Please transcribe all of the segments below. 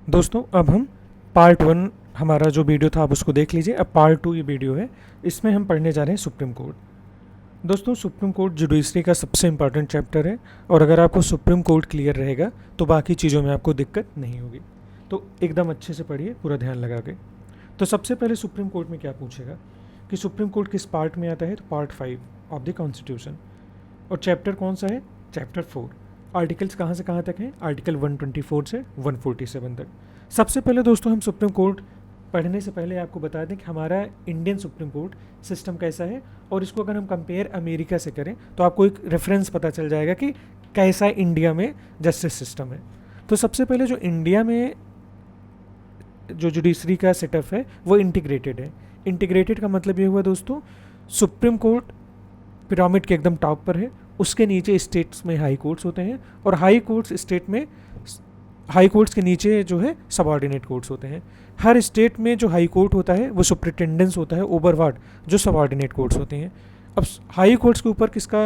दोस्तों अब हम पार्ट 1 हमारा जो वीडियो था आप उसको देख लीजिए। अब पार्ट 2 ये वीडियो है, इसमें हम पढ़ने जा रहे हैं सुप्रीम कोर्ट। दोस्तों सुप्रीम कोर्ट जुडिशरी का सबसे इम्पॉर्टेंट चैप्टर है और अगर आपको सुप्रीम कोर्ट क्लियर रहेगा तो बाकी चीज़ों में आपको दिक्कत नहीं होगी। तो एकदम अच्छे से पढ़िए, पूरा ध्यान लगा के। तो सबसे पहले सुप्रीम कोर्ट में क्या पूछेगा कि सुप्रीम कोर्ट किस पार्ट में आता है, तो पार्ट 5 ऑफ द कॉन्स्टिट्यूशन। और चैप्टर कौन सा है, चैप्टर 4। आर्टिकल्स कहाँ से कहाँ तक हैं, आर्टिकल 124 से 147 तक। सबसे पहले दोस्तों हम सुप्रीम कोर्ट पढ़ने से पहले आपको बता दें कि हमारा इंडियन सुप्रीम कोर्ट सिस्टम कैसा है, और इसको अगर हम कंपेयर अमेरिका से करें तो आपको एक रेफरेंस पता चल जाएगा कि कैसा इंडिया में जस्टिस सिस्टम है। तो सबसे पहले जो इंडिया में जो जुडिशरी का सेटअप है वो इंटीग्रेटेड है। इंटीग्रेटेड का मतलब ये हुआ दोस्तों, सुप्रीम कोर्ट पिरामिड के एकदम टॉप पर है, उसके नीचे स्टेट्स में हाई कोर्ट्स होते हैं, और हाई कोर्ट्स स्टेट में, हाई कोर्ट्स के नीचे जो है सबऑर्डिनेट कोर्ट्स होते हैं। हर स्टेट में जो हाई कोर्ट होता है वो सुप्रिटेंडेंस होता है ओवर वार्ड जो सबऑर्डिनेट कोर्ट्स होते हैं। अब हाई कोर्ट्स के ऊपर किसका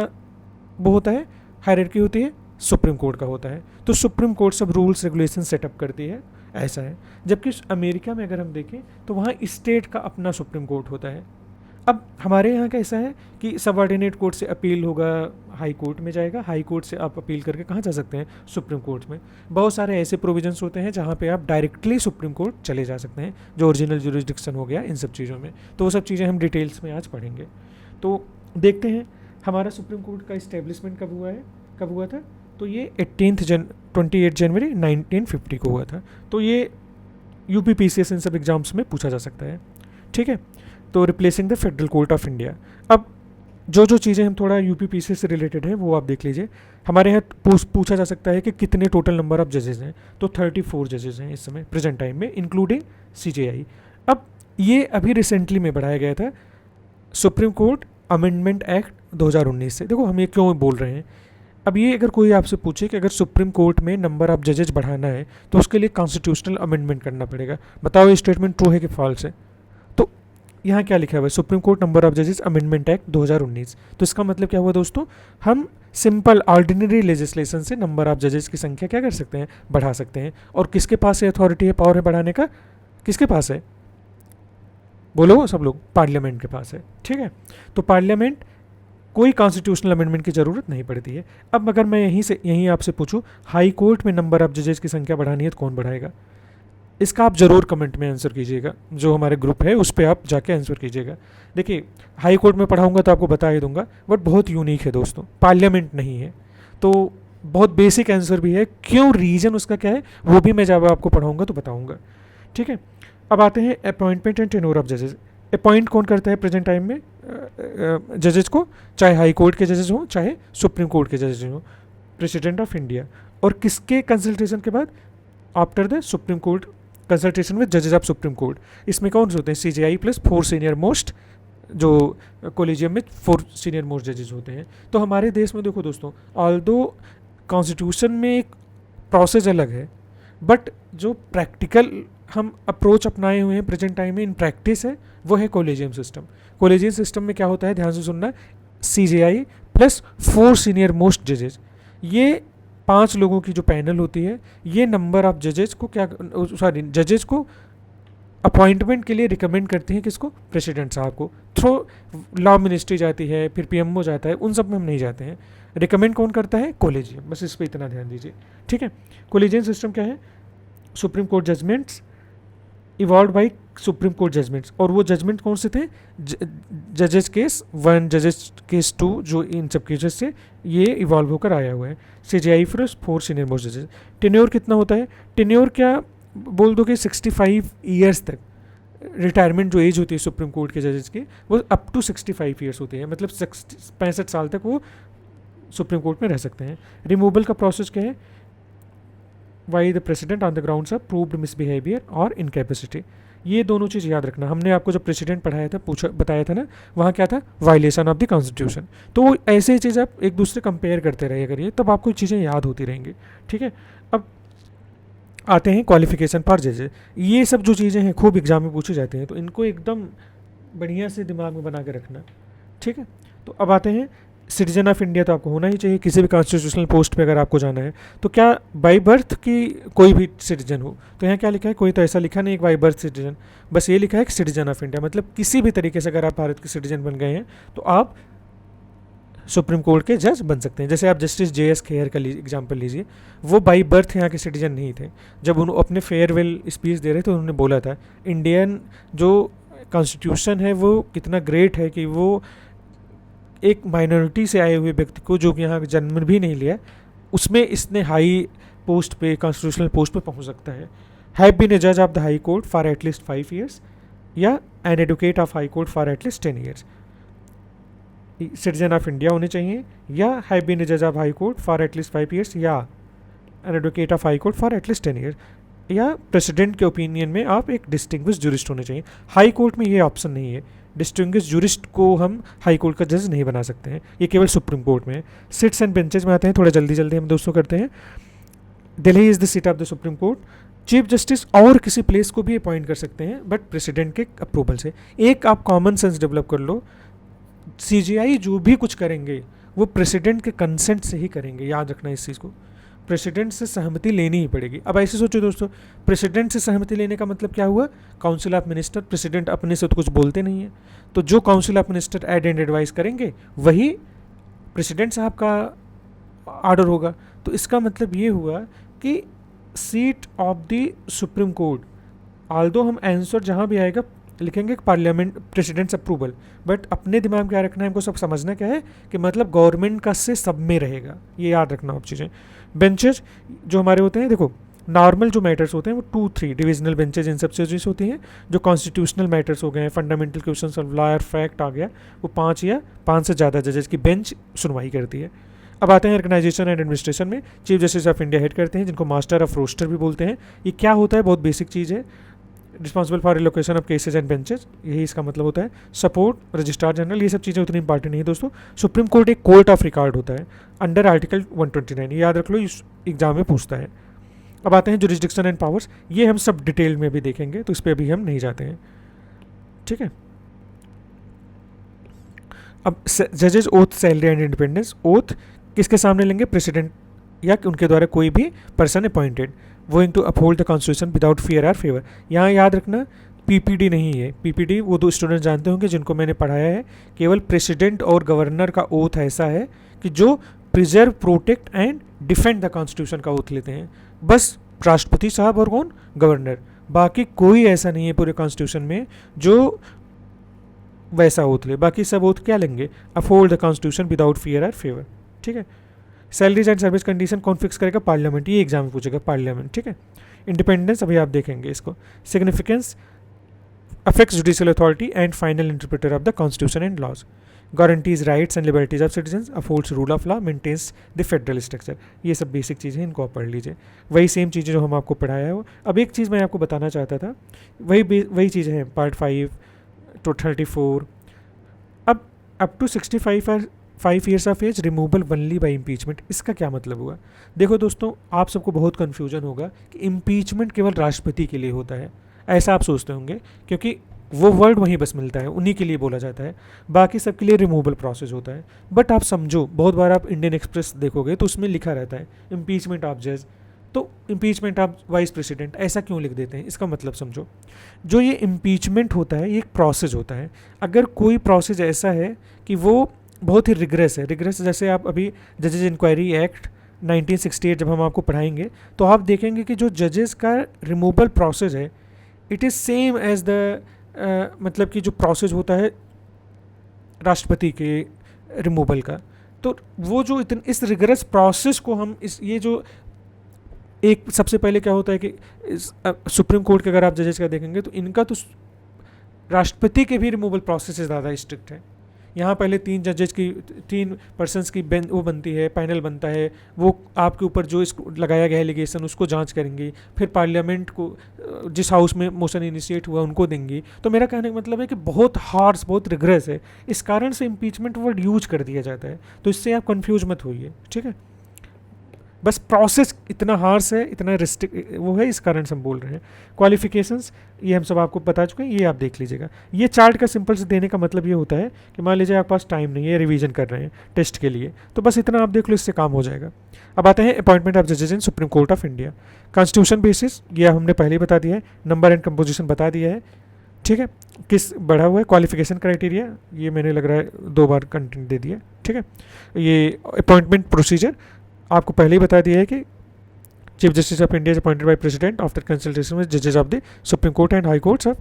वो होता है, हायरार्की होती है, सुप्रीम कोर्ट का होता है। तो सुप्रीम कोर्ट सब रूल्स रेगुलेशन सेटअप करती है, ऐसा है। जबकि अमेरिका में अगर हम देखें तो वहाँ स्टेट का अपना सुप्रीम कोर्ट होता है। अब हमारे यहाँ कैसा है कि सबऑर्डिनेट कोर्ट से अपील होगा, हाई कोर्ट में जाएगा, हाई कोर्ट से आप अपील करके कहाँ जा सकते हैं, सुप्रीम कोर्ट में। बहुत सारे ऐसे प्रोविजंस होते हैं जहाँ पे आप डायरेक्टली सुप्रीम कोर्ट चले जा सकते हैं, जो ओरिजिनल जुरिस्डिक्शन हो गया इन सब चीज़ों में। तो वो सब चीज़ें हम डिटेल्स में आज पढ़ेंगे। तो देखते हैं हमारा सुप्रीम कोर्ट का इस्टेब्लिशमेंट कब हुआ है, कब हुआ था। तो ये 28 जनवरी 1950 को हुआ था। तो ये यूपी पीसीएस इन सब एग्जाम्स में पूछा जा सकता है, ठीक है। तो replacing the federal court of India. अब जो जो चीज़ें हम थोड़ा यूपी पीसीएस से रिलेटेड हैं वो आप देख लीजिए। हमारे यहाँ पूछा जा सकता है कि कितने टोटल नंबर ऑफ जजेस हैं, तो 34 जजेस हैं इस समय प्रेजेंट टाइम में, इंक्लूडिंग सीजेआई। अब ये अभी रिसेंटली में बढ़ाया गया था सुप्रीम कोर्ट अमेंडमेंट एक्ट 2019 से। देखो हम ये क्यों बोल रहे हैं, अब ये अगर कोई आपसे पूछे कि अगर सुप्रीम कोर्ट में नंबर ऑफ जजेस बढ़ाना है तो उसके लिए कॉन्स्टिट्यूशनल अमेंडमेंट करना पड़ेगा, बताओ ये स्टेटमेंट ट्रू है कि फॉल्स है। तो यहाँ क्या लिखा हुआ है, सुप्रीम कोर्ट नंबर ऑफ जजेस अमेंडमेंट एक्ट 2019। तो इसका मतलब क्या हुआ दोस्तों, हम सिंपल ऑर्डिनरी लेजिस्लेशन से नंबर ऑफ जजेस की संख्या क्या कर सकते हैं, बढ़ा सकते हैं। और किसके पास है अथॉरिटी है, पावर है बढ़ाने का, किसके पास है, बोलो सब लोग, पार्लियामेंट के पास है, ठीक है। तो पार्लियामेंट, कोई कॉन्स्टिट्यूशनल अमेंडमेंट की ज़रूरत नहीं पड़ती है। अब अगर मैं यहीं आपसे पूछूं हाई कोर्ट में नंबर ऑफ जजेस की संख्या बढ़ानी है तो कौन बढ़ाएगा, इसका आप ज़रूर कमेंट में आंसर कीजिएगा, जो हमारे ग्रुप है उस पर आप जाके आंसर कीजिएगा। देखिए हाई कोर्ट में पढ़ाऊंगा तो आपको बता ही दूंगा, बट बहुत यूनिक है दोस्तों, पार्लियामेंट नहीं है। तो बहुत बेसिक आंसर भी है, क्यों, रीज़न उसका क्या है वो भी मैं जब आपको पढ़ाऊँगा तो बताऊँगा, ठीक है। अब आते हैं अपॉइंटमेंट एंड टेन्योर ऑफ जजेस। अपॉइंट कौन करता है प्रेजेंट टाइम में जजेस को, चाहे हाई कोर्ट के जजेस हों चाहे सुप्रीम कोर्ट के जजेस हों, प्रेसिडेंट ऑफ इंडिया। और किसके कंसल्टेशन के बाद, after the Supreme court consultation with जजेस ऑफ सुप्रीम कोर्ट। इसमें कौन से होते हैं, सीजेआई प्लस 4 सीनियर मोस्ट, जो कोलिजियम में 4 सीनियर मोस्ट जजेस होते हैं। तो हमारे देश में देखो दोस्तों, ऑल्दो कॉन्स्टिट्यूशन में एक प्रोसेस अलग है, बट जो प्रैक्टिकल हम अप्रोच अपनाए हुए हैं प्रेजेंट टाइम में इन प्रैक्टिस है वो है कोलेजियम सिस्टम। कोलेजियम सिस्टम में क्या होता है, ध्यान से सुनना, सीजेआई प्लस 4 सीनियर मोस्ट जजेस, ये 5 लोगों की जो पैनल होती है, ये नंबर ऑफ जजेस को क्या, सॉरी, जजेस को अपॉइंटमेंट के लिए रिकमेंड करते हैं, किसको, प्रेसिडेंट साहब को। थ्रू लॉ मिनिस्ट्री जाती है, फिर पीएमओ जाता है, उन सब में हम नहीं जाते हैं। रिकमेंड कौन करता है, कोलेजियम, बस इस पर इतना ध्यान दीजिए, ठीक है। कोलेजियम सिस्टम क्या है, supreme court judgments evolve by supreme court judgments, और वो जजमेंट कौन से थे, जजेस केस 1, जजेस केस 2, जो इन सब केसेस से ये इवॉल्व होकर आया हुआ है। सीजेआई फिर 4 सीनियर मोस्ट जजेस। टेन्योर कितना होता है, टेन्योर क्या बोल दो कि 65 ईयर्स तक रिटायरमेंट जो एज होती है सुप्रीम कोर्ट के जजेस की, वो अप टू 65 ईयर्स होती है, मतलब 65 साल तक वो सुप्रीम कोर्ट में रह सकते हैं। रिमूवल का प्रोसेस क्या है, why the president on the grounds of proved misbehaviour और इनकैपेसिटी। ये दोनों चीज़ याद रखना, हमने आपको जब प्रेसिडेंट पढ़ाया था, बताया था ना, वहाँ क्या था, वायलेशन ऑफ द कॉन्स्टिट्यूशन। तो ऐसे ही चीज़ आप एक दूसरे कंपेयर करते रहिए करिए, तब आपको चीज़ें याद होती रहेंगी, ठीक है। अब आते हैं क्वालिफिकेशन फॉर जजेस। ये सब जो चीज़ें हैं खूब एग्जाम में पूछी जाती हैं, तो इनको एकदम बढ़िया से दिमाग में बना के रखना, ठीक है। तो अब आते हैं सिटीजन ऑफ इंडिया तो आपको होना ही चाहिए किसी भी कॉन्स्टिट्यूशनल पोस्ट पे अगर आपको जाना है। तो क्या बाई बर्थ की कोई भी सिटीजन हो, तो यहाँ क्या लिखा है, कोई तो ऐसा लिखा नहीं एक बाई बर्थ सिटीजन, बस ये लिखा है कि सिटीजन ऑफ इंडिया, मतलब किसी भी तरीके से अगर आप भारत के सिटीजन बन गए हैं तो आप सुप्रीम कोर्ट के जज बन सकते हैं। जैसे आप जस्टिस JS खेयर का एग्जाम्पल लीजिए, वो बाई बर्थ यहाँ के सिटीजन नहीं थे। जब उन्होंने अपने फेयरवेल स्पीच दे रहे थे उन्होंने बोला था इंडियन जो कॉन्स्टिट्यूशन है वो कितना ग्रेट है कि वो एक माइनॉरिटी से आए हुए व्यक्ति को जो कि यहाँ जन्म भी नहीं लिया उसमें इसने हाई पोस्ट पे कॉन्स्टिट्यूशनल पोस्ट पे पहुँच सकता है। हैव बीन ए जज of the high court for at least 5 years या an advocate of high court for at least 10 years। Citizen of India होने चाहिए या हैव बीन ए जज of high court for at least 5 years या an advocate of high court for at least 10 years या president के opinion में आप एक डिस्टिंग्विश जूरिस्ट होने चाहिए। हाई कोर्ट में ये ऑप्शन नहीं है, डिस्टिंग्विश जूरिस्ट को हम हाई कोर्ट का जज नहीं बना सकते हैं, ये केवल सुप्रीम कोर्ट में है। सिट्स एंड बेंचेज में आते हैं, थोड़ा जल्दी जल्दी हम दोस्तों करते हैं। Delhi is the seat of the Supreme court. Chief justice और किसी प्लेस को भी अपॉइंट कर सकते हैं बट प्रेसिडेंट के अप्रूवल से। एक आप कॉमन सेंस डेवलप कर लो, CJI जो भी कुछ करेंगे वो प्रेसिडेंट के कंसेंट से ही करेंगे, याद रखना इस चीज़ को। प्रेसिडेंट से सहमति लेनी ही पड़ेगी। अब ऐसे सोचो दोस्तों, प्रेसिडेंट से सहमति लेने का मतलब क्या हुआ, काउंसिल ऑफ मिनिस्टर, प्रेसिडेंट अपने से तो कुछ बोलते नहीं है, तो जो council of minister aid and advice करेंगे वही प्रेसिडेंट साहब का ऑर्डर होगा। तो इसका मतलब ये हुआ कि seat of the Supreme court, Aldous हम आंसर जहाँ भी आएगा लिखेंगे पार्लियामेंट प्रेसिडेंट्स अप्रूवल, बट अपने दिमाग में क्या रखना है, हमको सब समझना क्या है कि मतलब गवर्नमेंट का से सब में रहेगा, ये याद रखना आप चीज़ें। बेंचेज जो हमारे होते हैं, देखो नॉर्मल जो मैटर्स होते हैं वो 2-3 डिविजनल बेंचेज इन सब चीज़ें होती हैं। जो कॉन्स्टिट्यूशनल मैटर्स हो गए, फंडामेंटल क्वेश्चंस ऑफ लॉ और फैक्ट आ गया, वो 5 या 5 से ज़्यादा जजेस की बेंच सुनवाई करती है। अब आते हैं ऑर्गेनाइजेशन एंड एडमिनिस्ट्रेशन में, chief justice of India head करते हैं, जिनको मास्टर ऑफ रोस्टर भी बोलते हैं। ये क्या होता है, बहुत बेसिक चीज़ है। Responsible for allocation of cases and benches, यही इसका मतलब होता है। सपोर्ट रजिस्ट्रार जनरल, ये सब चीज़ें उतनी इंपॉर्टेंट नहीं है दोस्तों। सुप्रीम कोर्ट एक कोर्ट ऑफ रिकॉर्ड होता है अंडर आर्टिकल 129, याद रख लो, इस एग्जाम में पूछता है। अब आते हैं जुरिस्डिक्शन एंड पावर्स, ये हम सब डिटेल में भी देखेंगे तो इस पर अभी हम नहीं जाते हैं, ठीक है। अब जजेज oath, salary and independence. Oath किसके सामने लेंगे, प्रेसिडेंट या उनके द्वारा कोई भी person appointed, going to uphold the constitution without fear और फेवर। यहाँ याद रखना PPD नहीं है, PPD वो 2 स्टूडेंट जानते होंगे जिनको मैंने पढ़ाया है, केवल प्रेसिडेंट और गवर्नर का ओथ ऐसा है कि जो preserve, protect and defend the constitution का ओथ लेते हैं, बस राष्ट्रपति साहब और कौन, गवर्नर। बाकी कोई ऐसा नहीं है पूरे कॉन्स्टिट्यूशन में जो वैसा ओथ ले, बाकी सब ओथ क्या लेंगे, uphold the constitution without fear और फेवर, ठीक है। सैलरीज एंड सर्विस कंडीशन कौन फिक्स करेगा, पार्लियामेंट, ये एग्जाम में पूछेगा, पार्लियामेंट, ठीक है। इंडिपेंडेंस अभी आप देखेंगे इसको। Significance affects judicial authority and final interpreter of the constitution and laws. Guarantees rights and liberties of citizen, upholds rule of law, maintains the federal structure. ये सब बेसिक चीज़ें, इनको आप पढ़ लीजिए, वही सेम चीज़ें जो हम आपको पढ़ाया है वो। अब एक चीज़ मैं आपको बताना चाहता था, वही चीज़ें हैं पार्ट 5 to 34। अब अप टू 65 और 5 years of age removal only by impeachment, इसका क्या मतलब हुआ। देखो दोस्तों, आप सबको बहुत कन्फ्यूजन होगा कि इम्पीचमेंट केवल राष्ट्रपति के लिए होता है, ऐसा आप सोचते होंगे, क्योंकि वो वर्ड वहीं बस मिलता है, उन्हीं के लिए बोला जाता है, बाकी सबके लिए रिमूवल प्रोसेस होता है। बट आप समझो, बहुत बार आप इंडियन एक्सप्रेस देखोगे तो उसमें लिखा रहता है इम्पीचमेंट ऑफ जज, तो इम्पीचमेंट ऑफ वाइस प्रेसिडेंट, ऐसा क्यों लिख देते हैं, इसका मतलब समझो। जो ये इम्पीचमेंट होता है ये एक प्रोसेस होता है। अगर कोई प्रोसेस ऐसा है कि वो बहुत ही रिग्रेस है, रिग्रेस जैसे आप अभी जजेज इंक्वायरी एक्ट 1968 जब हम आपको पढ़ाएंगे तो आप देखेंगे कि जो जजेस का रिमूवल प्रोसेस है it is same as the मतलब कि जो प्रोसेस होता है राष्ट्रपति के रिमूवल का। तो वो जो इस रिगरस प्रोसेस को हम ये जो एक सबसे पहले क्या होता है कि सुप्रीम कोर्ट के अगर आप जजेस का देखेंगे तो इनका तो राष्ट्रपति के भी रिमूवल प्रोसेस ज़्यादा स्ट्रिक्ट है। यहाँ पहले 3 जजेस की 3 पर्सन्स की वो बनती है, पैनल बनता है, वो आपके ऊपर जो इसको लगाया गया एलिगेशन उसको जांच करेंगी, फिर पार्लियामेंट को जिस हाउस में मोशन इनिशिएट हुआ उनको देंगी। तो मेरा कहने का मतलब है कि बहुत हार्श, बहुत रिग्रेस है, इस कारण से इम्पीचमेंट वर्ड यूज कर दिया जाता है, तो इससे आप कन्फ्यूज मत होइए, ठीक है। बस प्रोसेस इतना हार्श है, इतना रिस्ट्रिक्ट वो है, इस कारण से हम बोल रहे हैं। क्वालिफिकेशंस ये हम सब आपको बता चुके हैं, ये आप देख लीजिएगा। ये चार्ट का सिंपल से देने का मतलब ये होता है कि मान लीजिए आपके पास टाइम नहीं है, रिवीजन कर रहे हैं टेस्ट के लिए, तो बस इतना आप देख लो, इससे काम हो जाएगा। अब आते हैं अपॉइंटमेंट ऑफ जजेस in Supreme court of India. Constitution basis ये हमने पहले ही बता दिया है, नंबर एंड कंपोजिशन बता दिया है, ठीक है। किस बढ़ा हुआ है क्वालिफिकेशन क्राइटेरिया, ये मैंने लग रहा है 2 बार कंटेंट दे दिया, ठीक है। ये अपॉइंटमेंट प्रोसीजर आपको पहले ही बता दिया है कि chief justice of India is appointed by president after consultation with जजेस of the Supreme Court and high courts of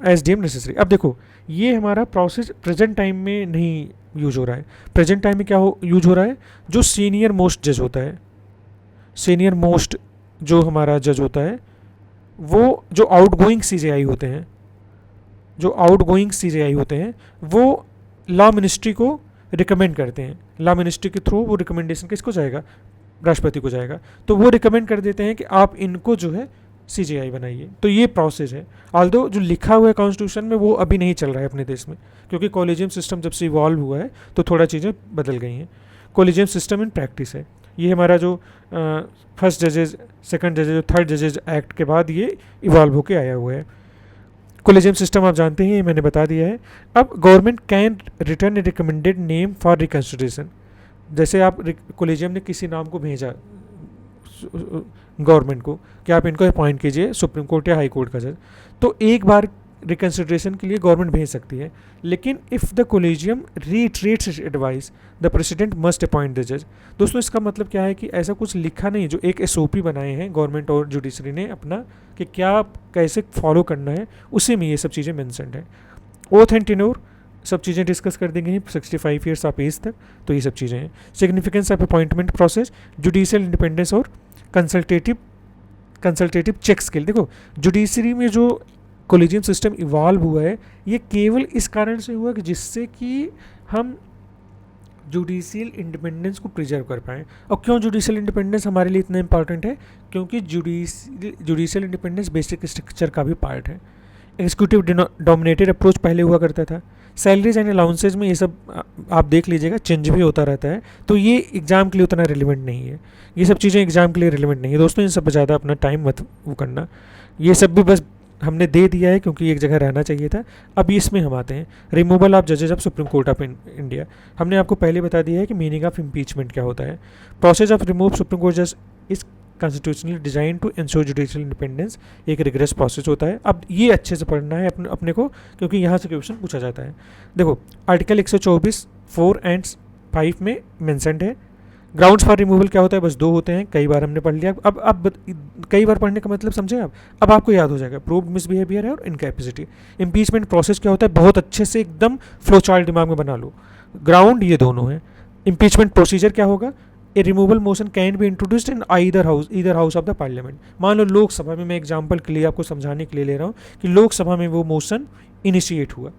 as deem necessary. अब देखो ये हमारा प्रोसेस प्रेजेंट टाइम में नहीं यूज हो रहा है। प्रेजेंट टाइम में क्या यूज हो रहा है, जो सीनियर मोस्ट जज होता है, सीनियर मोस्ट जो हमारा जज होता है, वो जो आउटगोइंग सीजेआई होते हैं, जो आउटगोइंग सीजेआई होते हैं वो लॉ मिनिस्ट्री को रिकमेंड करते हैं। लॉ मिनिस्ट्री के थ्रू वो रिकमेंडेशन किसको जाएगा, राष्ट्रपति को जाएगा। तो वो रिकमेंड कर देते हैं कि आप इनको जो है सीजेआई बनाइए। तो ये प्रोसेस है। ऑल्दो जो लिखा हुआ है कॉन्स्टिट्यूशन में वो अभी नहीं चल रहा है अपने देश में, क्योंकि कॉलेजियम सिस्टम जब से इवॉल्व हुआ है तो थोड़ा चीज़ें बदल गई हैं। कॉलेजियम सिस्टम इन प्रैक्टिस है ये हमारा जो फर्स्ट जजेज, सेकंड जजेज, जो थर्ड जजेज एक्ट के बाद ये इवॉल्व होके आया हुआ है। कॉलेजियम सिस्टम आप जानते हैं, ये मैंने बता दिया है। अब government can return A recommended name for reconsideration. जैसे आप कॉलेजियम ने किसी नाम को भेजा गवर्नमेंट को कि आप इनको अपॉइंट कीजिए सुप्रीम कोर्ट या हाई कोर्ट का जज, तो एक बार रिकन्सिडरेशन के लिए गवर्नमेंट भेज सकती है। लेकिन if the collegium reiterates its advice the president must appoint the जज। दोस्तों इसका मतलब क्या है कि ऐसा कुछ लिखा नहीं, जो एक एसओपी बनाए हैं गवर्नमेंट और जुडिशरी ने अपना कि क्या कैसे फॉलो करना है, उसी में ये सब चीज़ें मैंशनड है। ओथ एंड टेन्योर सब चीज़ें डिस्कस कर देंगे 65 ईयर्स ऑफ एज तक, तो ये सब चीज़ें हैं। Significance of appointment process, judicial independence और कंसल्टेटिव चेक्स के लिए। देखो जुडिशरी में जो कोलिजियम सिस्टम इवॉल्व हुआ है ये केवल इस कारण से हुआ कि जिससे कि हम जुडिशियल इंडिपेंडेंस को प्रिजर्व कर पाएँ। और क्यों जुडिशियल इंडिपेंडेंस हमारे लिए इतना इंपॉर्टेंट है, क्योंकि जुडिशियल इंडिपेंडेंस बेसिक स्ट्रक्चर का भी पार्ट है। एग्जीक्यूटिव डोमिनेटेड अप्रोच पहले हुआ करता था। सैलरीज एंड अलाउंसेज में ये सब आप देख लीजिएगा चेंज भी होता रहता है, तो ये एग्ज़ाम के लिए उतना रिलेवेंट नहीं है। ये सब चीज़ें एग्ज़ाम के लिए रिलेवेंट नहीं है दोस्तों, इन सब पर ज़्यादा अपना टाइम मत वो करना। ये सब भी बस हमने दे दिया है क्योंकि एक जगह रहना चाहिए था। अब इसमें हम आते हैं रिमूवल ऑफ जजेस of supreme court of India. हमने आपको पहले बता दिया है कि मीनिंग ऑफ इम्पीचमेंट क्या होता है। Process of remove Supreme court जज is constitutionally design to ensure judicial independence, एक रिग्रेस प्रोसेस होता है। अब ये अच्छे से पढ़ना है अपने को, क्योंकि यहाँ से क्वेश्चन पूछा जाता है। देखो आर्टिकल 124 4 एंड 5 में मेंशन्ड है। ग्राउंड्स फॉर रिमूवल क्या होता है, बस 2 होते हैं, कई बार हमने पढ़ लिया। अब कई बार पढ़ने का मतलब समझे आप, अब आपको याद हो जाएगा। प्रूव्ड मिसबिहेवियर है और इनकैपेसिटी। इम्पीचमेंट प्रोसेस क्या होता है, बहुत अच्छे से एकदम फ्लो चार्ट दिमाग में बना लो। ग्राउंड ये दोनों हैं। इम्पीचमेंट प्रोसीजर क्या होगा, a removal motion can be introduced in either house of the parliament. मान लो लोकसभा में, मैं एग्जांपल के लिए आपको समझाने के लिए ले रहा हूँ कि लोकसभा में वो मोशन इनिशिएट हुआ,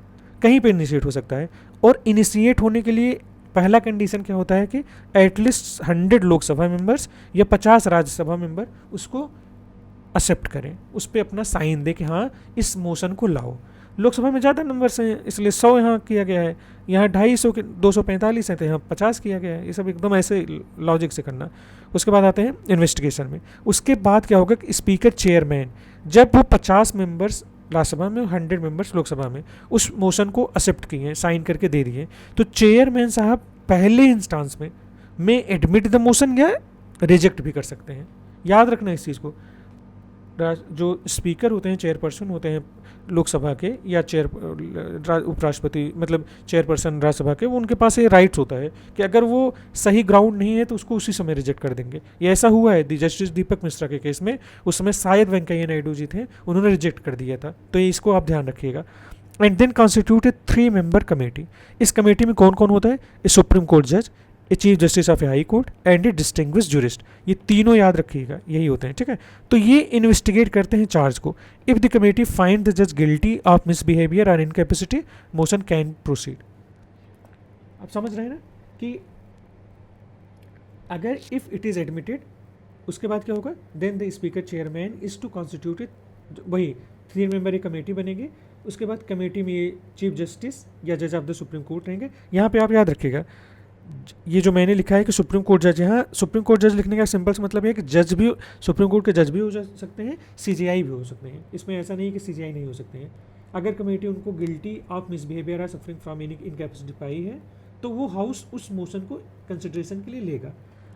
कहीं पे इनिशिएट हो सकता है। और इनिशिएट होने के लिए पहला कंडीशन क्या होता है कि एटलीस्ट 100 लोकसभा मेंबर्स या 50 राज्यसभा मेंबर उसको एक्सेप्ट करें, उस पर अपना साइन दे कि हाँ इस मोशन को लाओ। लोकसभा में ज़्यादा नंबर्स हैं इसलिए 100 यहाँ किया गया है, यहाँ 250 के 245 हैं तो यहाँ 50 किया गया है। ये सब एकदम ऐसे लॉजिक से करना। उसके बाद आते हैं इन्वेस्टिगेशन में। उसके बाद क्या होगा कि स्पीकर चेयरमैन जब वो 50 मेंबर्स राज्यसभा में 100 मेंबर्स लोकसभा में उस मोशन को एक्सेप्ट किए, साइन करके दे दिए, तो चेयरमैन साहब पहले इंस्टांस में एडमिट द मोशन या रिजेक्ट भी कर सकते हैं। याद रखना इस चीज़ को। जो स्पीकर होते हैं, चेयरपर्सन होते हैं लोकसभा के या उपराष्ट्रपति मतलब चेयरपर्सन राज्यसभा के, वो उनके पास ये राइट्स होता है कि अगर वो सही ग्राउंड नहीं है तो उसको उसी समय रिजेक्ट कर देंगे। ये ऐसा हुआ है जस्टिस दीपक मिश्रा के केस में, उस समय शायद वेंकैया नायडू जी थे, उन्होंने रिजेक्ट कर दिया था। तो ये इसको आप ध्यान रखिएगा। And then constitute a 3 member committee. इस कमेटी में कौन कौन होता है, ए सुप्रीम कोर्ट जज, a chief justice of a high court and a distinguished jurist. ये तीनों याद रखिएगा, यही होते हैं, ठीक है। तो ये इन्वेस्टिगेट करते हैं चार्ज को। If the committee find the जज गिल्टी ऑफ मिसबिहेवियर और इनकैपेसिटी, मोशन कैन प्रोसीड। आप समझ रहे हैं ना कि अगर इफ इट इज एडमिटेड, उसके बाद क्या होगा, then the speaker chairman is to constituted, वही 3 मेंबर एक कमेटी बनेगी। उसके बाद कमेटी में ये चीफ जस्टिस या जज ऑफ द सुप्रीम कोर्ट रहेंगे। यहाँ पे आप याद रखिएगा ये जो मैंने लिखा है कि सुप्रीम कोर्ट जज, यहाँ सुप्रीम कोर्ट जज लिखने का सिंपल सा मतलब है कि जज भी, सुप्रीम कोर्ट के जज भी हो सकते हैं, सीजेआई भी हो सकते हैं। इसमें ऐसा नहीं है कि सीजेआई नहीं हो सकते हैं। अगर कमेटी उनको गिल्टी ऑफ मिसबिहेवियर और सफरिंग फ्रॉम इनकैपेसिटी पाई है तो वो हाउस उस मोशन को कंसिडरेशन के लिए लेगा।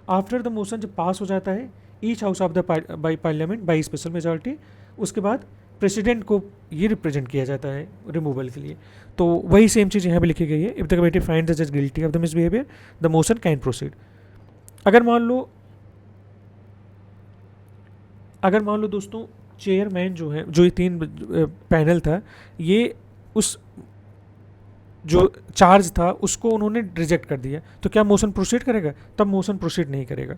आफ्टर द मोशन जब पास हो जाता है each house of the by parliament by special majority, उसके बाद प्रेसिडेंट को ये रिप्रेजेंट किया जाता है रिमूवल के लिए। तो वही सेम चीज़ यहाँ पे लिखी गई है। If the committee find the जज guilty of the misbehaviour the motion can proceed. अगर मान लो दोस्तों चेयरमैन जो है, जो ये 3 पैनल था, ये उस जो चार्ज था उसको उन्होंने रिजेक्ट कर दिया, तो क्या मोशन प्रोसीड करेगा? तब मोशन प्रोसीड नहीं करेगा।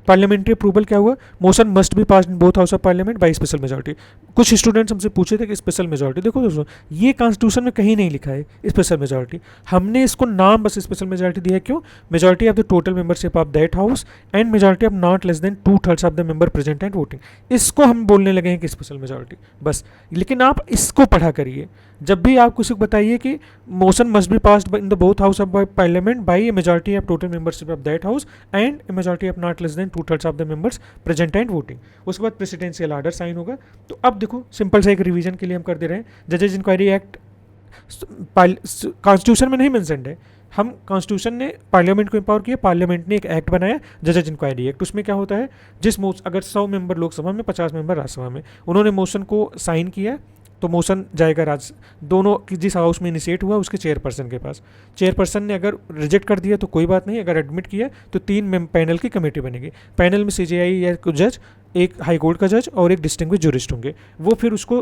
पार्लियामेंट्री अप्रूवल क्या हुआ? Motion must be pass in both house of parliament by special majority. कुछ स्टूडेंट्स हमसे पूछे थे कि स्पेशल मेजॉरिटी, देखो दोस्तों ये कॉन्स्टिट्यूशन में कहीं नहीं लिखा है स्पेशल मेजॉरिटी, हमने इसको नाम बस स्पेशल मेजॉरिटी दिया है। क्यों? Majority of the total membership of that house and majority of not less than 2/3 of the member present and voting, इसको हम बोलने लगे हैं कि स्पेशल मेजॉरिटी बस। लेकिन आप इसको पढ़ा करिए, जब भी आप किसी को बताइए कि motion must be passed in the both house of parliament by A majority of total membership of that house and A majority of not less than 2/3 of the members present and voting, उसके बाद presidential order sign होगा। तो अब देखो simple सा एक revision के लिए हम कर दे रहे हैं। जजेज इंक्वायरी एक्ट कॉन्स्टिट्यूशन में नहीं मेंशन्ड है, हम कॉन्स्टिट्यूशन ने पार्लियामेंट को एम्पावर किया, पार्लियामेंट ने एक एक्ट बनाया जजेज इंक्वायरी एक्ट। उसमें क्या होता है, अगर 100 मेंबर लोकसभा में, 50 मेंबर राज्यसभा में, उन्होंने मोशन को साइन किया तो मोशन जाएगा दोनों की जिस हाउस में इनिशिएट हुआ उसके चेयरपर्सन के पास। चेयरपर्सन ने अगर रिजेक्ट कर दिया तो कोई बात नहीं, अगर एडमिट किया तो 3 पैनल की कमेटी बनेगी। पैनल में सीजेआई या जज, एक हाई कोर्ट का जज और एक डिस्टिंग्विश्ड जूरिस्ट होंगे। वो फिर उसको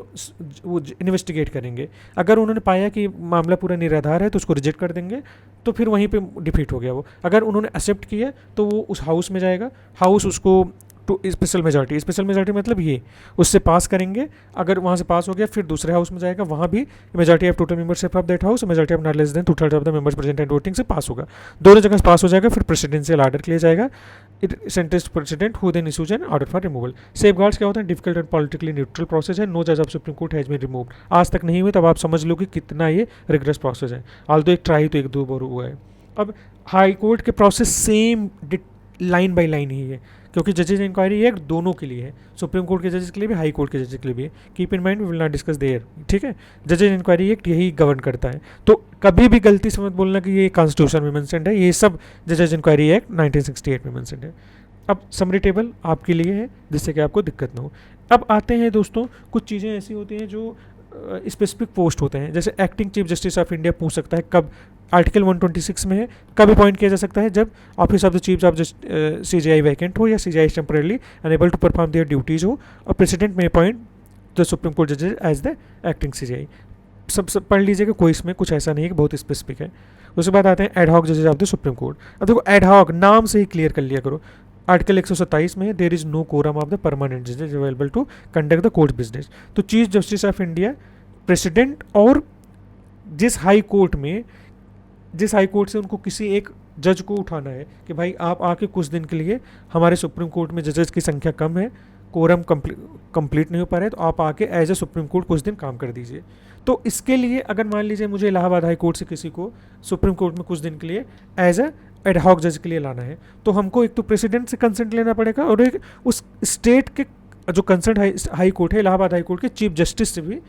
इन्वेस्टिगेट करेंगे। अगर उन्होंने पाया कि मामला पूरा निराधार है तो उसको रिजेक्ट कर देंगे, तो फिर वहीं पे डिफीट हो गया वो। अगर उन्होंने एक्सेप्ट किया तो वो उस हाउस में जाएगा, हाउस उसको टू स्पेशल मेजॉरिटी मतलब ये उससे पास करेंगे। अगर वहाँ से पास हो गया फिर दूसरे हाउस में जाएगा, वहाँ भी majority of total membership of that house, majority of not less than 2/3 of the members present and voting से पास होगा। दोनों जगह पास हो जाएगा, फिर प्रेसिडेंशियल ऑर्डर के लिए जाएगा। It sentence president who then issues an order for removal. Safeguards क्या होता है? Difficult and politically neutral process है, नो जज of supreme court has been removed. आज तक नहीं हुए, तब आप समझ लो कि कितना ये रिग्रेस प्रोसेस है। आल्दो एक ट्राई तो 1-2 बार हुआ है। अब हाई कोर्ट के process same line by line ही है, क्योंकि जजेज इंक्वायरी एक्ट दोनों के लिए है, सुप्रीम कोर्ट के जजेस के लिए भी, हाई कोर्ट के जजेस के लिए भी है। Keep in mind we will not discuss there, ठीक है। जजेज इंक्वायरी एक्ट यही गवर्न करता है, तो कभी भी गलती से मत बोलना कि ये कॉन्स्टिट्यूशन में मेंशन्ड है, ये सब जजेज इंक्वायरी एक्ट 1968 में मेंशन्ड है। अब समरी टेबल आपके लिए है जिससे कि आपको दिक्कत ना हो। अब आते हैं दोस्तों, कुछ चीज़ें ऐसी होती हैं जो स्पेसिफिक पोस्ट होते हैं, जैसे acting chief justice of India पूछ सकता है कब, आर्टिकल 126 में है, कब अपॉइंट किया जा सकता है? जब office of the chief of CJI vacant हो या CJI temporarily unable to perform their duties हो, और president may appoint the Supreme Court जजेज एज द एक्टिंग सीजीआई। सब पढ़ लीजिएगा, कोई इसमें कुछ ऐसा नहीं है कि बहुत स्पेसिफिक है। उसके बाद आते हैं एडहॉक जजेज ऑफ द सुप्रीम कोर्ट। अब देखो एडहॉक नाम से ही क्लियर कर लिया करो, आर्टिकल 127 में there is no quorum of the permanent जजेज available to conduct the court business. तो chief justice of India, president, और जिस हाई कोर्ट से उनको किसी एक जज को उठाना है कि भाई आप आके कुछ दिन के लिए, हमारे सुप्रीम कोर्ट में जजेस की संख्या कम है, कोरम कंप्लीट नहीं हो पा रहा है, तो आप आके एज ए सुप्रीम कोर्ट कुछ दिन काम कर दीजिए। तो इसके लिए अगर मान लीजिए मुझे इलाहाबाद हाई कोर्ट से किसी को सुप्रीम कोर्ट में कुछ दिन के लिए एज ए एडहॉक जज के लिए लाना है, तो हमको एक तो प्रेसिडेंट से कंसेंट लेना पड़ेगा, और एक उस स्टेट के जो कंसर्न हाई कोर्ट है, इलाहाबाद हाई कोर्ट के चीफ जस्टिस से भी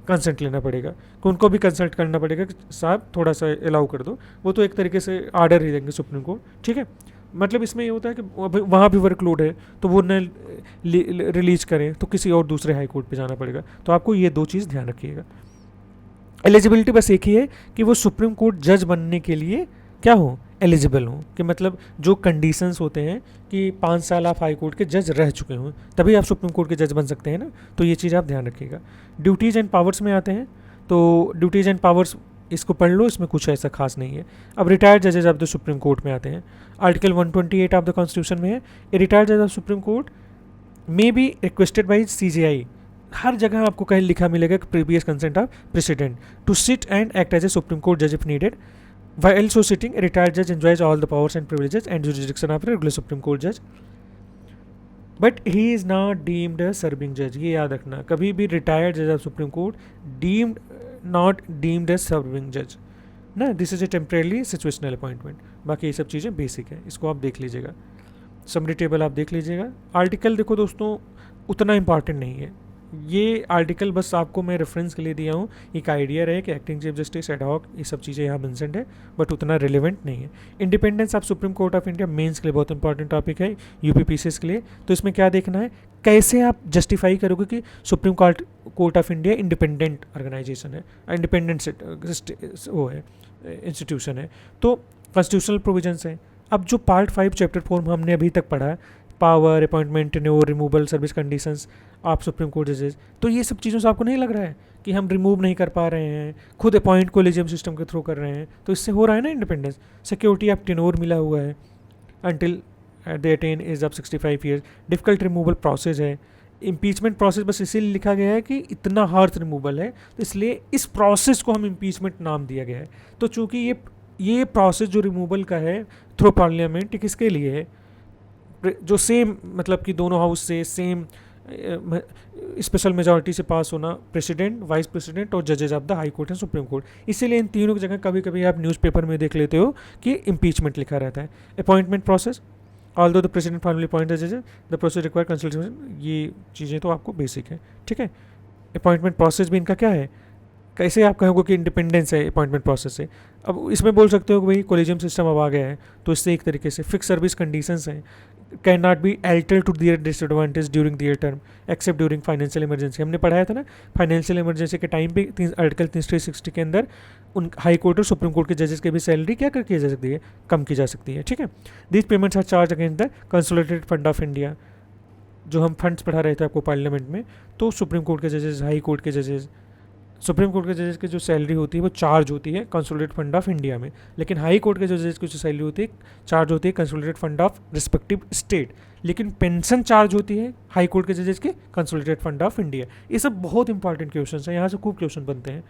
कंसल्ट लेना पड़ेगा, कि उनको भी कंसल्ट करना पड़ेगा कि साहब थोड़ा सा अलाउ कर दो। वो तो एक तरीके से आर्डर ही देंगे सुप्रीम कोर्ट, ठीक है। मतलब इसमें ये होता है कि वहाँ भी वर्कलोड है तो वो न रिलीज करें तो किसी और दूसरे हाई कोर्ट पे जाना पड़ेगा। तो आपको ये 2 चीज़ ध्यान रखिएगा। एलिजिबिलिटी बस एक ही है कि वो सुप्रीम कोर्ट जज बनने के लिए क्या हो, एलिजिबल हों, कि मतलब जो कंडीशंस होते हैं कि 5 साल आप हाई कोर्ट के जज रह चुके हों, तभी आप सुप्रीम कोर्ट के जज बन सकते हैं ना। तो ये चीज़ आप ध्यान रखिएगा। ड्यूटीज़ एंड पावर्स में आते हैं, तो ड्यूटीज़ एंड पावर्स इसको पढ़ लो, इसमें कुछ ऐसा खास नहीं है। अब रिटायर्ड जजेज ऑफ द सुप्रीम कोर्ट में आते हैं, आर्टिकल 128 ऑफ द कॉन्स्टिट्यूशन में है, ए रिटायर्ड जज of supreme Court may be requested by CJI, हर जगह आपको कहीं लिखा मिलेगा कि previous consent of president to sit and act as a supreme court जज if needed. While so sitting, a retired judge enjoys all the powers and privileges and jurisdiction of a regular Supreme Court judge, but he is not deemed a serving judge। ये याद रखना, कभी भी retired जज of supreme court not deemed A serving जज, ना, this is a temporary situational appointment. बाकी ये सब चीज़ें बेसिक है, इसको आप देख लीजिएगा। समरी टेबल आप देख लीजिएगा। आर्टिकल देखो दोस्तों उतना इंपॉर्टेंट नहीं है, ये आर्टिकल बस आपको मैं रेफरेंस के लिए दिया हूँ, एक आइडिया रहे कि एक्टिंग चीफ जस्टिस, एडहॉक, ये सब चीज़ें यहाँ मेंशन्ड है, बट उतना रिलेवेंट नहीं है। Independence of supreme court of India mains के लिए बहुत इंपॉर्टेंट टॉपिक है, यूपीपीसीएस के लिए। तो इसमें क्या देखना है, कैसे आप जस्टिफाई करोगे कि supreme court of India independent organization है, इंडिपेंडेंट वो है, इंस्टीट्यूशन है। तो कॉन्स्टिट्यूशनल प्रोविजंस हैं। अब जो पार्ट 5 चैप्टर 4 में हमने अभी तक पढ़ा है, power, appointment, tenure, removal, service conditions आप सुप्रीम कोर्ट जजेस, तो ये सब चीज़ों से आपको नहीं लग रहा है कि हम रिमूव नहीं कर पा रहे हैं, खुद अपॉइंट कोलिजियम सिस्टम के थ्रू कर रहे हैं, तो इससे हो रहा है ना इंडिपेंडेंस। सिक्योरिटी ऑफ टेन्योर मिला हुआ है until they attain age of 65 years. Difficult removal process है। इम्पीचमेंट प्रोसेस बस इसीलिए लिखा गया है कि इतना हार्थ रिमूवल है, तो इसलिए इस प्रोसेस को हम इम्पीचमेंट नाम दिया गया है। तो चूंकि ये प्रोसेस जो रिमूवल का है थ्रू पार्लियामेंट, किसके लिए है, जो सेम मतलब कि दोनों हाउस से सेम स्पेशल मेजॉरिटी से पास होना, प्रेसिडेंट, वाइस प्रेसिडेंट और जजेस of the high court and supreme court. इसीलिए इन तीनों की जगह कभी कभी आप न्यूज़पेपर में देख लेते हो कि इम्पीचमेंट लिखा रहता है। Appointment process, although the president finally appoint the जजेस, द प्रोसेस रिक्वायर कंसल्टेशन, ये चीज़ें तो आपको बेसिक है, ठीक है। अपॉइंटमेंट प्रोसेस भी इनका क्या है, कैसे आप कहोगे कि इंडिपेंडेंस है अपॉइंटमेंट प्रोसेस से। अब इसमें बोल सकते हो कि भाई कोलिजियम सिस्टम अब आ गया है, तो इससे एक तरीके से फिक्स सर्विस कंडीशंस हैं, can not be alter to their disadvantage during their term except during financial emergency. हमने पढ़ाया था ना, फाइनेंशियल इमरजेंसी के टाइम पे आर्टिकल 360 के अंदर उन हाई कोर्ट और सुप्रीम कोर्ट के जजेस की भी सैलरी क्या की जा सकती है, कम की जा सकती है, ठीक है। These payments are charge against the consolidated fund of India. जो हम फंड्स पढ़ा रहे थे आपको पार्लियामेंट में, तो सुप्रीम कोर्ट के जजेस, हाई कोर्ट के जजेस, सुप्रीम कोर्ट के जजेस की जो सैलरी होती है वो चार्ज होती है कंसोलिडेटेड फंड ऑफ इंडिया में, लेकिन हाई कोर्ट के जजेस की जो सैलरी होती है चार्ज होती है consolidated fund of respective state, लेकिन पेंशन चार्ज होती है हाई कोर्ट के जजेस के कंसोलिडेटेड फंड ऑफ इंडिया। ये सब बहुत इंपॉर्टेंट क्वेश्चन हैं, यहाँ से खूब क्वेश्चन बनते हैं।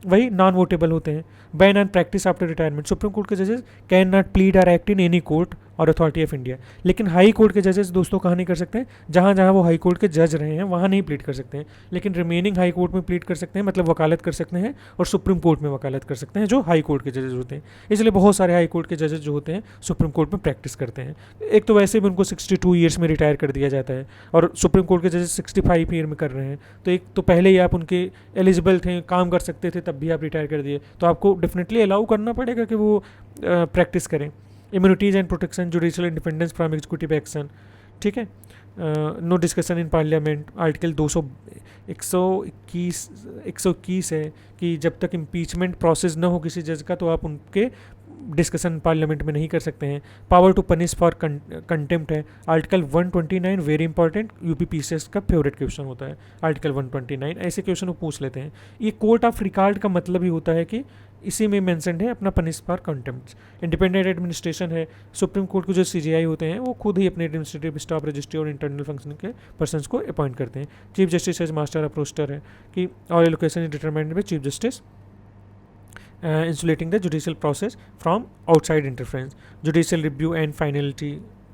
वही नॉन वोटेबल होते हैं। Ban and practice after retirement, supreme court के जजेस कैन नॉट प्लीड और एक्ट इन एनी कोर्ट और अथॉरिटी ऑफ इंडिया, लेकिन हाई कोर्ट के जजेस दोस्तों कहाँ नहीं कर सकते हैं, जहाँ जहाँ वो हाई कोर्ट के जज रहे हैं वहाँ नहीं प्लीड कर सकते हैं, लेकिन रिमेनिंग हाई कोर्ट में प्लीड कर सकते हैं, मतलब वकालत कर सकते हैं, और सुप्रीम कोर्ट में वकालत कर सकते हैं जो हाई कोर्ट के जजेस होते हैं। इसलिए बहुत सारे हाई कोर्ट के जजेस जो होते हैं सुप्रीम कोर्ट में प्रैक्टिस करते हैं। एक तो वैसे भी उनको 62 ईयर्स में रिटायर कर दिया जाता है, और सुप्रीम कोर्ट के जजेस 65 ईयर में कर रहे हैं, तो एक तो पहले ही आप उनके एलिजिबल थे, काम कर सकते थे, तब भी आप रिटायर कर दिए, तो आपको डेफिनेटली अलाउ करना पड़ेगा कि वो प्रैक्टिस करें। Immunities and protection, judicial independence from executive action, ठीक है। No discussion in parliament, article 121 है कि जब तक इम्पीचमेंट प्रोसेस ना हो किसी जज का, तो आप उनके डिस्कशन पार्लियामेंट में नहीं कर सकते हैं। Power to punish for contempt है, आर्टिकल 129, वेरी इंपॉर्टेंट, यूपीपीसीएस का फेवरेट क्वेश्चन होता है आर्टिकल 129। ऐसे क्वेश्चन वो पूछ लेते हैं। ये कोर्ट ऑफ रिकॉर्ड का मतलब ही होता है कि इसी में मेंशन्ड है अपना punish for contempt. Independent administration है, सुप्रीम कोर्ट के जो सीजीआई होते हैं वो खुद ही अपने एडमिनिस्ट्रेटिव स्टाफ, रजिस्ट्री और इंटरनल फंक्शन के पर्सनस को अपॉइंट करते हैं। Chief justice as master of roster है कि all allocation is determined by chief justice, insulating the judicial process from outside interference. Judicial review and finality,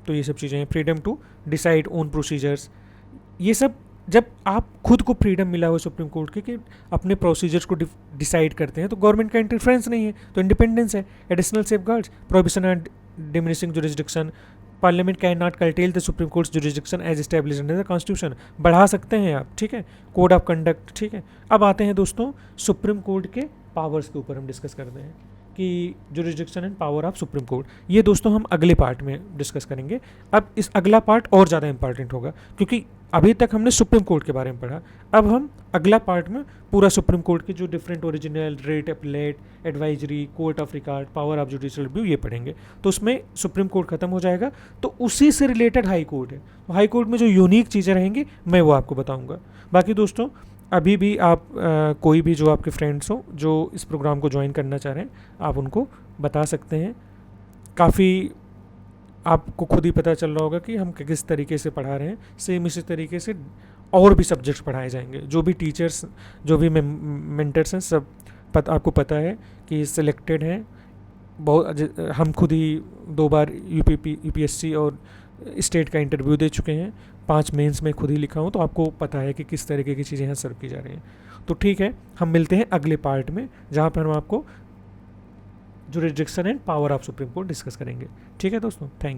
तो ये सब चीज़ें हैं। Freedom to decide own procedures, ये सब जब आप खुद को फ्रीडम मिला हुआ सुप्रीम कोर्ट के कि अपने प्रोसीजर्स को डिसाइड करते हैं, तो गवर्नमेंट का इंटरफेरेंस नहीं है, तो इंडिपेंडेंस है। Additional safeguards, prohibition and diminishing jurisdiction, parliament can not curtail the supreme court's jurisdiction as established under the constitution, बढ़ा सकते हैं आप, ठीक है। कोड ऑफ कंडक्ट, ठीक है। अब आते हैं दोस्तों सुप्रीम कोर्ट के पावर्स के ऊपर हम डिस्कस करते हैं कि jurisdiction and power of supreme court, ये दोस्तों हम अगले पार्ट में डिस्कस करेंगे। अब इस अगला पार्ट और ज़्यादा इंपॉर्टेंट होगा, क्योंकि अभी तक हमने सुप्रीम कोर्ट के बारे में पढ़ा, अब हम अगला पार्ट में पूरा सुप्रीम कोर्ट के जो डिफरेंट ओरिजिनल, रेट, अपलेट, advisory, court of record, power of judicial review, ये पढ़ेंगे। तो उसमें सुप्रीम कोर्ट खत्म हो जाएगा, तो उसी से रिलेटेड हाई कोर्ट है। तो हाई कोर्ट में जो यूनिक चीज़ें रहेंगी मैं वो आपको बताऊँगा। बाकी दोस्तों अभी भी आप कोई भी जो आपके फ्रेंड्स हो जो इस प्रोग्राम को ज्वाइन करना चाह रहे हैं, आप उनको बता सकते हैं। काफ़ी आपको खुद ही पता चल रहा होगा कि हम किस तरीके से पढ़ा रहे हैं। सेम इसी तरीके से और भी सब्जेक्ट्स पढ़ाए जाएंगे। जो भी टीचर्स, जो भी मेंटर्स हैं, सब आपको पता है कि सिलेक्टेड हैं। बहुत हम खुद ही 2 बार यूपीएससी और स्टेट का इंटरव्यू दे चुके हैं, 5 मेंस में खुद ही लिखा हूँ, तो आपको पता है कि किस तरीके की चीज़ें यहाँ सर्व की जा रही हैं। तो ठीक है, हम मिलते हैं अगले पार्ट में, जहाँ पर हम आपको jurisdiction and power of supreme court discuss करेंगे। ठीक है दोस्तों, थैंक